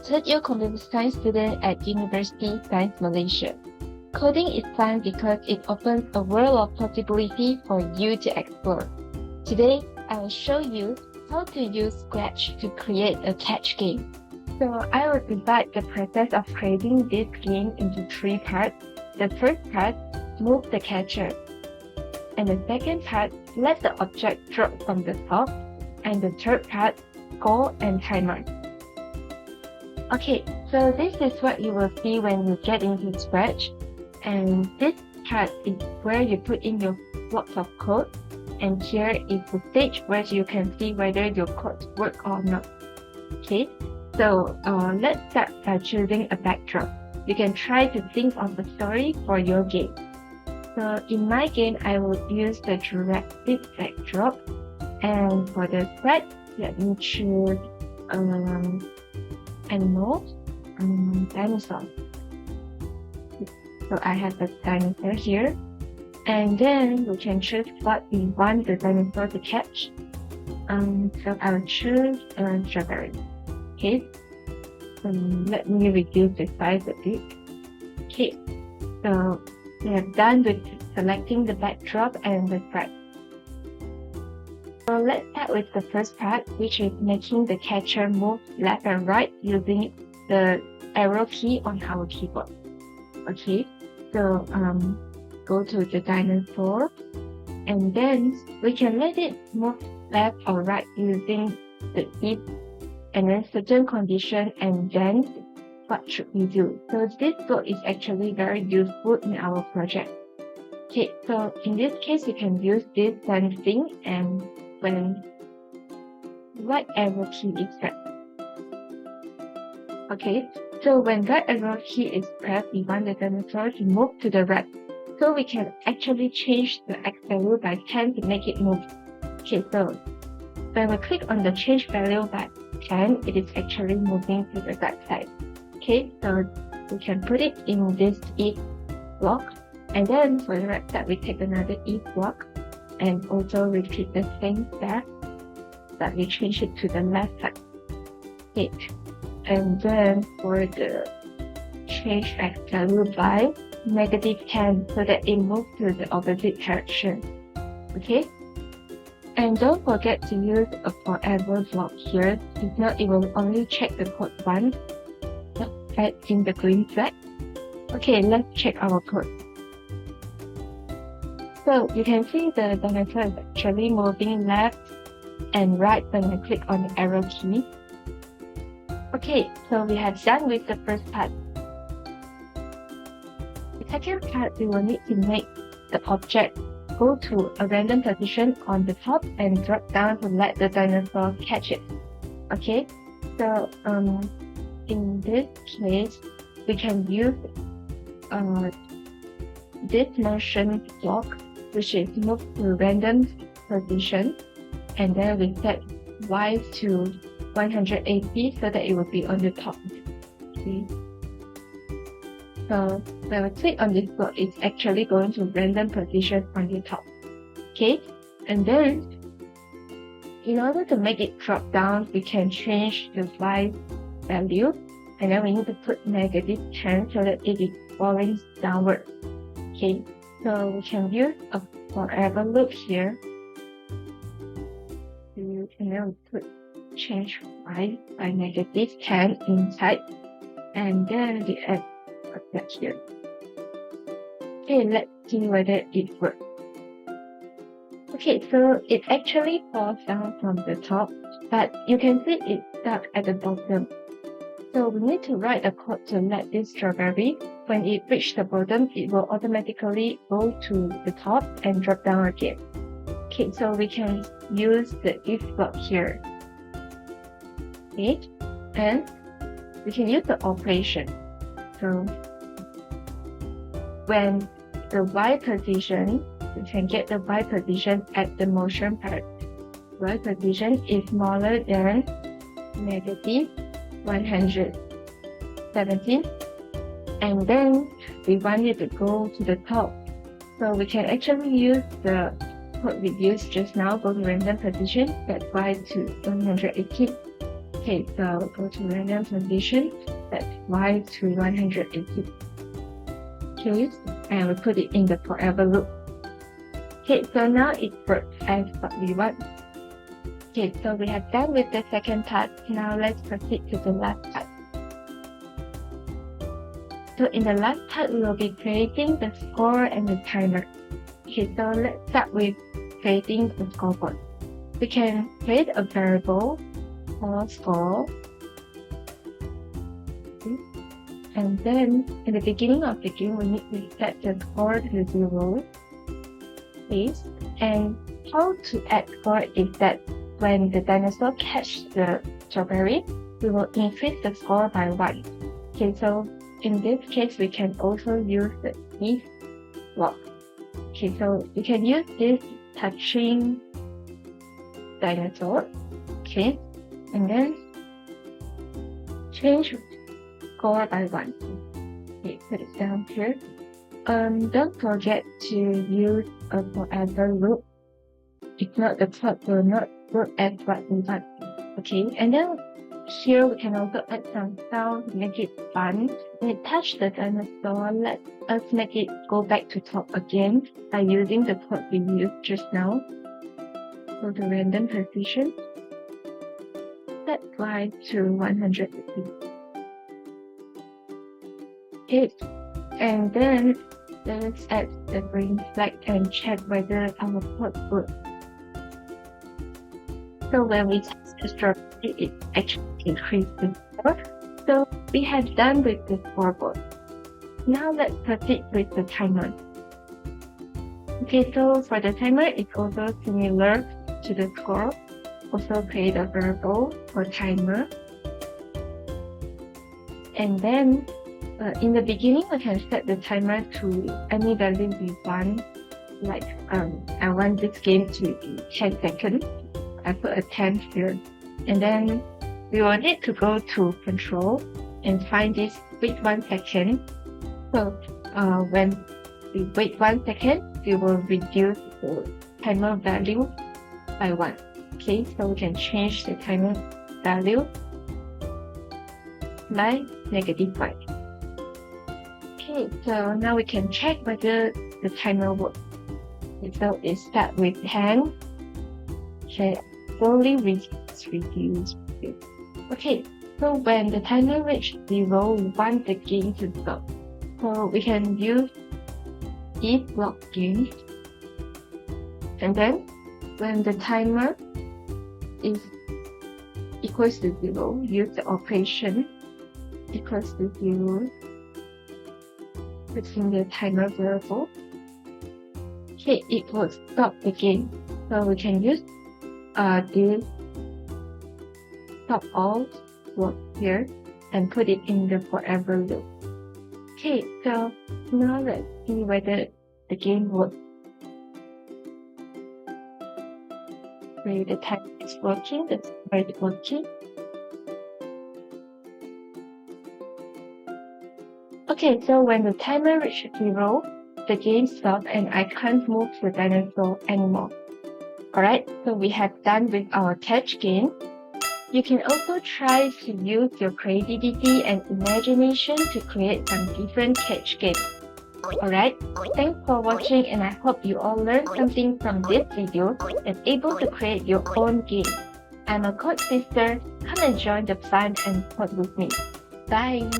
third-year computer science student at University Science Malaysia. Coding is fun because it opens a world of possibility for you to explore. Today, I will show you how to use Scratch to create a catch game. So I will divide the process of creating this game into 3 parts. The first part, move the catcher. And the second part, let the object drop from the top. And the third part, score and timer. Okay, so this is what you will see when you get into Scratch. And this part is where you put in your blocks of code. And here is the stage where you can see whether your codes work or not. Okay, so let's start by choosing a backdrop. You can try to think of a story for your game. So in my game, I will use the Jurassic backdrop. And for the thread, let me choose animals, dinosaur. So I have a dinosaur here. And then we can choose what we want the dinosaur to catch. So I will choose a strawberry. Okay. Let me reduce the size a bit. Okay. So we are done with selecting the backdrop and the thread. So let's start with the first part, which is making the catcher move left and right using the arrow key on our keyboard. Okay. So go to the dinosaur, and then we can let it move left or right using the if and then certain condition, and then what should we do? So this code is actually very useful in our project. Okay, so in this case you can use this same thing, and when right arrow key is pressed. Okay, so when right arrow key is pressed, we want the dinosaur to move to the right. So we can actually change the X value by 10 to make it move. Okay, so when we click on the change value by 10, it is actually moving to the right side. Okay, so we can put it in this if block. And then for the right side, we take another if block and also repeat the same step that we change it to the left side. Okay, and then for the change X value by -10 so that it moves to the opposite direction. Okay, and don't forget to use a forever block here. If not, it will only check the code once. Add in the green flag. Okay, let's check our code. So you can see the dinosaur is actually moving left and right when I click on the arrow key. Okay, so we have done with the first part. The second part, we will need to make the object go to a random position on the top and drop down to let the dinosaur catch it. Okay, so in this case, we can use this motion block, which is move to random position, and then we set Y to 180 so that it will be on the top. Okay. So when we click on this block, it's actually going to random position on the top. Okay, and then in order to make it drop down, we can change the Y value, and then we need to put -10 so that it is falling downward. Okay, so we can use a forever loop here. And then we put change Y by -10 inside, and then we add that here. Okay, let's see whether it works. Okay, so it actually falls down from the top, but you can see it's stuck at the bottom. So we need to write a code to let this strawberry, when it reaches the bottom, it will automatically go to the top and drop down again. Okay, so we can use the if block here. Okay, and we can use the operation. So when the Y position, we can get the Y position at the motion part. Y position is smaller than -117, and then we want it to go to the top. So we can actually use the code we used just now, go to random position, set Y to 180, Okay, so go to random position, set y to 180. Okay, and we put it in the forever loop. Okay, so now it works as what we want. Okay, so we have done with the second part. Now let's proceed to the last part. So in the last part, we will be creating the score and the timer. Okay, so let's start with creating the scoreboard. We can create a variable called score. And then in the beginning of the game, we need to set the score to 0. Okay, and how to add score is that when the dinosaur catches the strawberry, we will increase the score by 1. Okay, so in this case, we can also use the if block. Okay, so you can use this touching dinosaur. Okay, and then change score by 1. Okay, put it down here. Don't forget to use a forever loop. If not, the clock will not work as what we want. Okay, and then here we can also add some sound to make it fun. When it touches the dinosaur, let us make it go back to top again by using the code we used just now. Go to random position, set y to 150. Okay, and then let's add the green flag and check whether our code works. So when we touch the strawberry, it actually increases the score. So we have done with the scoreboard. Now let's proceed with the timer. Okay, so for the timer, it's also similar to the score. Also create a variable for timer. And then in the beginning, we can set the timer to any value we want. Like I want this game to be 10 seconds. I put a 10 here. And then we will need to go to control and find this wait 1 second. So when we wait 1 second, we will reduce the timer value by 1. Okay, so we can change the timer value by -5. Okay, so now we can check whether the timer works. So it starts with 10. Okay, slowly reduce. Okay, so when the timer reaches 0, we want the game to stop. So we can use if block game. And then when the timer is equals to 0, use the operation equals to 0. Put in the timer variable. Okay, it will stop the game. So we can use this stop all block here and put it in the forever loop. Okay, so now let's see whether the game works. Okay, the timer is working, the timer is working. Okay, so when the timer reaches 0, the game stops and I can't move the dinosaur anymore. Alright, so we have done with our catch game. You can also try to use your creativity and imagination to create some different catch games. Alright, thanks for watching and I hope you all learned something from this video and able to create your own game. I'm a code sister, come and join the fun and code with me. Bye!